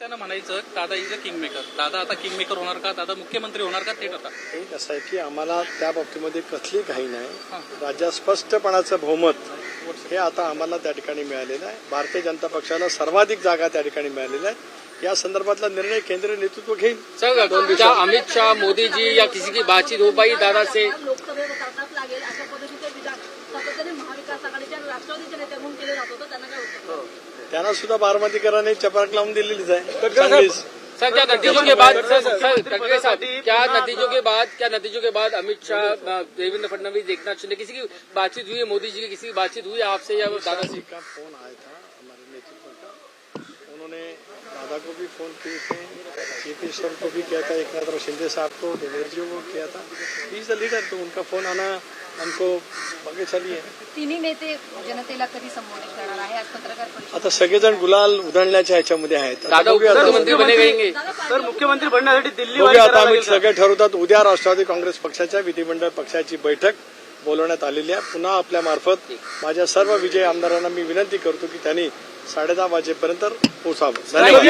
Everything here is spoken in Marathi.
एकानं म्हणायचं दादा इज अ किंग मेकर. दादा आता किंग मेकर होणार का? दादा मुख्यमंत्री होणार का? थेट आता एक असं आहे की आम्हाला त्या बाबतीमध्ये कसली काही नाही. राज्यात स्पष्टपणाचं बहुमत हे आता आम्हाला त्या ठिकाणी मिळालेलं आहे. भारतीय जनता पक्षाला सर्वाधिक जागा त्या ठिकाणी मिळालेल्या आहेत. या संदर्भातला निर्णय केंद्रीय नेतृत्व घेईल. सर, क्या अमित शाह, मोदी जी या किसी की बातचीत हो पाई दादा से? लोकसभेवर करताच लागेल अशा पद्धतीचे विधान सातत्याने महाविकास आघाडीच्या राष्ट्रवादीच्या नेत्यांकडून केले जात होतं. त्यांना काय होतं? त्यांना सुद्धा बारामतीकरांनी चपराक लावून दिलेलीच आहे. चांगलीच. सर, क्या नतीजों के बाद खड़गे साहब, क्या नतीजों के बाद अमित शाह, देवेंद्र फडणवीस, एकनाथ शिंदे किसी की बातचीत हुई है? मोदी जी की किसी की बातचीत हुई है आपसे या दादा से? का फोन आया था हमारे नेतृत्व का. उन्होंने दादा को भी फोन किए थे, सीपी सर को भी किया था, एकनाथ शिंदे साहब को, देवेंद्र जी को किया था. He is the leader. तो उनका फोन आना हमको भाग्यशाली है. तिन्ही नेते जनतेला कधी संबोधित करणार आहे? आज पत्रकार परिषद. आता सगळेजण गुलाल उधळण्याच्या ह्याच्यामध्ये आहेत. दादा मुख्यमंत्री बने रहेंगे. तर मुख्यमंत्री बनण्यासाठी दिल्ली बघूया आता आम्ही सगळे ठरवतात. उद्या राष्ट्रवादी काँग्रेस पक्षाच्या विधिमंडळ पक्षाची बैठक बोलवण्यात आलेली आहे. पुन्हा आपल्या मार्फत माझ्या सर्व विजयी आमदारांना मी विनंती करतो की त्यांनी 10:30 वाजेपर्यंत पोहोचावं. धन्यवाद.